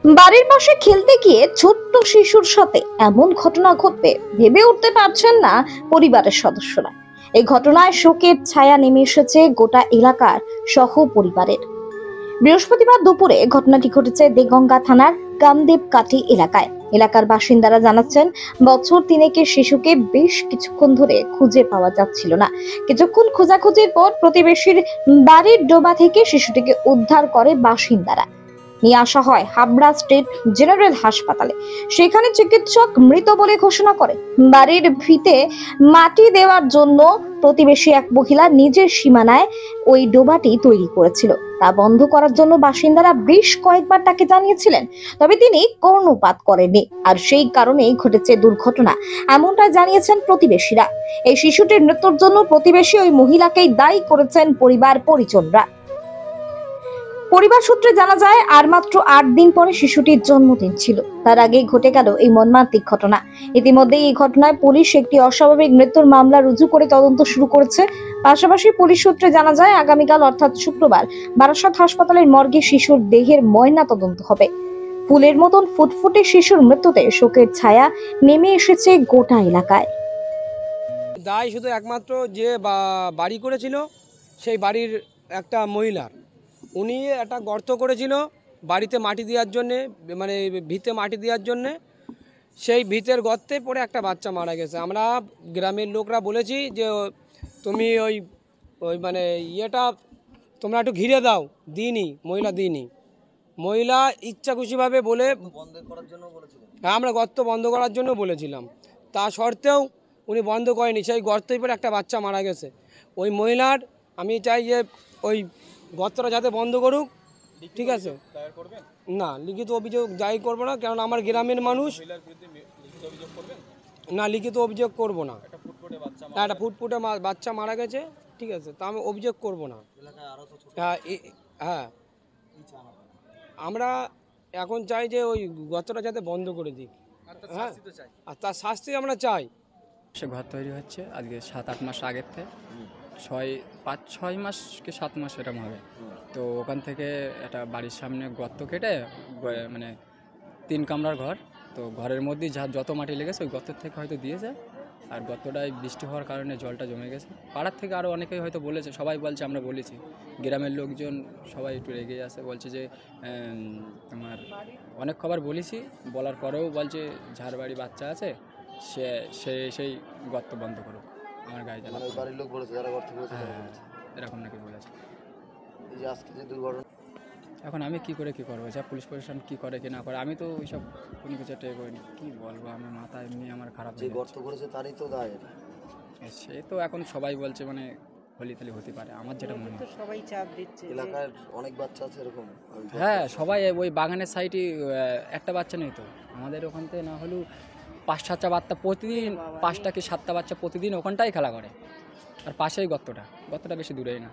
বাড়ির পাশে খেলতে গিয়ে ছোট্ট শিশুর সাথে এমন ঘটনা ঘটবে ভেবে উঠতে পারছেন না পরিবারের সদস্যরা। এই ঘটনায় শোকের ছায়া নেমে এসেছে গোটা এলাকার সহ পরিবারের। বৃহস্পতিবার দুপুরে ঘটনাটি ঘটেছে দেগঙ্গা থানার কামদেব কাঠি এলাকায়। এলাকার বাসিন্দারা জানাচ্ছেন, বছর তিনেকের শিশুকে বেশ কিছুক্ষণ ধরে খুঁজে পাওয়া যাচ্ছিল না। কিছুক্ষণ খোঁজাখুঁজির পর প্রতিবেশীর বাড়ির ডোবা থেকে শিশুটিকে উদ্ধার করে বাসিন্দারা। নিয়ে আসা হয় হাবড়া স্টেট জেনারেল হাসপাতালে। সেখানে চিকিৎসক মৃত বলে ঘোষণা করে। বাড়ির ভিতে মাটি দেওয়ার জন্য প্রতিবেশী এক মহিলা নিজের সীমানায় ওই ডোবাটি তৈরি করেছিল। তা বন্ধ করার জন্য বাসিন্দারা বেশ কয়েকবার তাকে জানিয়েছিলেন, তবে তিনি কর্ণপাত করেননি। আর সেই কারণেই ঘটেছে দুর্ঘটনা, এমনটা জানিয়েছেন প্রতিবেশীরা। এই শিশুটির মৃত্যুর জন্য প্রতিবেশী ওই মহিলাকেই দায়ী করেছেন পরিবার পরিজনরা। পরিবার সূত্রে জানা যায়, আর মাত্র 8 দিন পরে শিশুটির জন্মদিন ছিল। তার আগেই ঘটে গেল এই মর্মান্তিক ঘটনা। ইতিমধ্যে এই ঘটনায় পুলিশ একটি অস্বাভাবিক মৃত্যুর মামলা রুজু করে তদন্ত শুরু করেছে। পাশাপাশি পুলিশ সূত্রে জানা যায়, আগামীকাল অর্থাৎ শুক্রবার বারাসত হাসপাতালের মর্গে শিশুর দেহের ময়না তদন্ত হবে। ফুলের মতন ফুটফুটে শিশুর মৃত্যুতে শোকের ছায়া নেমে এসেছে গোটা এলাকায়। দায় শুধু একমাত্র যে বাড়ি করেছিল সেই বাড়ির একটা মহিলার। উনি একটা গর্ত করেছিল বাড়িতে মাটি দেওয়ার জন্যে, মানে ভিতে মাটি দেওয়ার জন্যে। সেই ভিতের গর্তে পড়ে একটা বাচ্চা মারা গেছে। আমরা গ্রামের লোকরা বলেছি যে তুমি ওই ওই মানে ইয়েটা তোমরা একটু ঘিরে দাও, দিইনি, মহিলা দিইনি। মহিলা ইচ্ছা খুশিভাবে বলে হ্যাঁ, আমরা গর্ত বন্ধ করার জন্য বলেছিলাম। তা সত্ত্বেও উনি বন্ধ করেনি, সেই গর্তেই পরে একটা বাচ্চা মারা গেছে। ওই মহিলার আমি চাই যে ওই গর্তটা যাতে বন্ধ করুক, ঠিক আছে? না, লিখিত অভিযোগ যাই করবো না, কারণ আমার গ্রামের মানুষ। না, লিখিত অভিযোগ করব না। একটা ফুটফুটে বাচ্চা মারা গেছে, ঠিক আছে, তা আমি অভিযোগ করব না। হ্যাঁ, আমরা এখন চাই যে ওই গর্তটা যাতে বন্ধ করে দিই। হ্যাঁ, আর তার শাস্তি আমরা চাই। সে ঘর তৈরি হচ্ছে আজকে 7-8 মাস আগের থেকে, 5-6 মাস কি 7 মাস এরকম হবে। তো ওখান থেকে একটা বাড়ির সামনে গর্ত কেটে মানে 3 কামরার ঘর, তো ঘরের মধ্যেই যত মাটি লেগেছে ওই গর্তের থেকে হয়তো দিয়েছে। আর গর্তটায় বৃষ্টি হওয়ার কারণে জলটা জমে গেছে। পাড়ার থেকে আরও অনেকেই হয়তো বলেছে, সবাই বলছে আমরা বলেছি, গ্রামের লোকজন সবাই একটু রেগে আছে, বলছে যে তোমার অনেক খবর বলেছি, বলার পরেও বলছে যার বাড়ি বাচ্চা আছে সে সেই গর্ত বন্ধ করুক, আমার গায়ে জ্বালা। বাড়ির লোক বলেছে যারা গর্ত করেছে এরকম নাকি বলেছে। এই যে আজকে যে দুর্ঘটনা, এখন আমি কি করবো, যা পুলিশ প্রশাসন কি করে কি না করে, আমি তো ওইসব কোনো কিছু টের করিনি। কী বলবো, আমার মাথা এমনি আমার খারাপ যে গর্ত করেছে তারই তো দায়। সে তো এখন সবাই বলছে মানে হলিতালি হতে পারে, আমার যেটা মনে হয়। সবাই চাপ দিচ্ছে এলাকার অনেক বাচ্চা আছে এরকম। হ্যাঁ, সবাই ওই বাগানের সাইডে একটা বাচ্চা নেই তো, আমাদের ওখান থেকে না হলেও 5-7টা বাচ্চা প্রতিদিন, 5টা কি 7টা বাচ্চা প্রতিদিন ওখানটাই খেলা করে। আর পাশেই গর্তটা বেশি দূরেই না।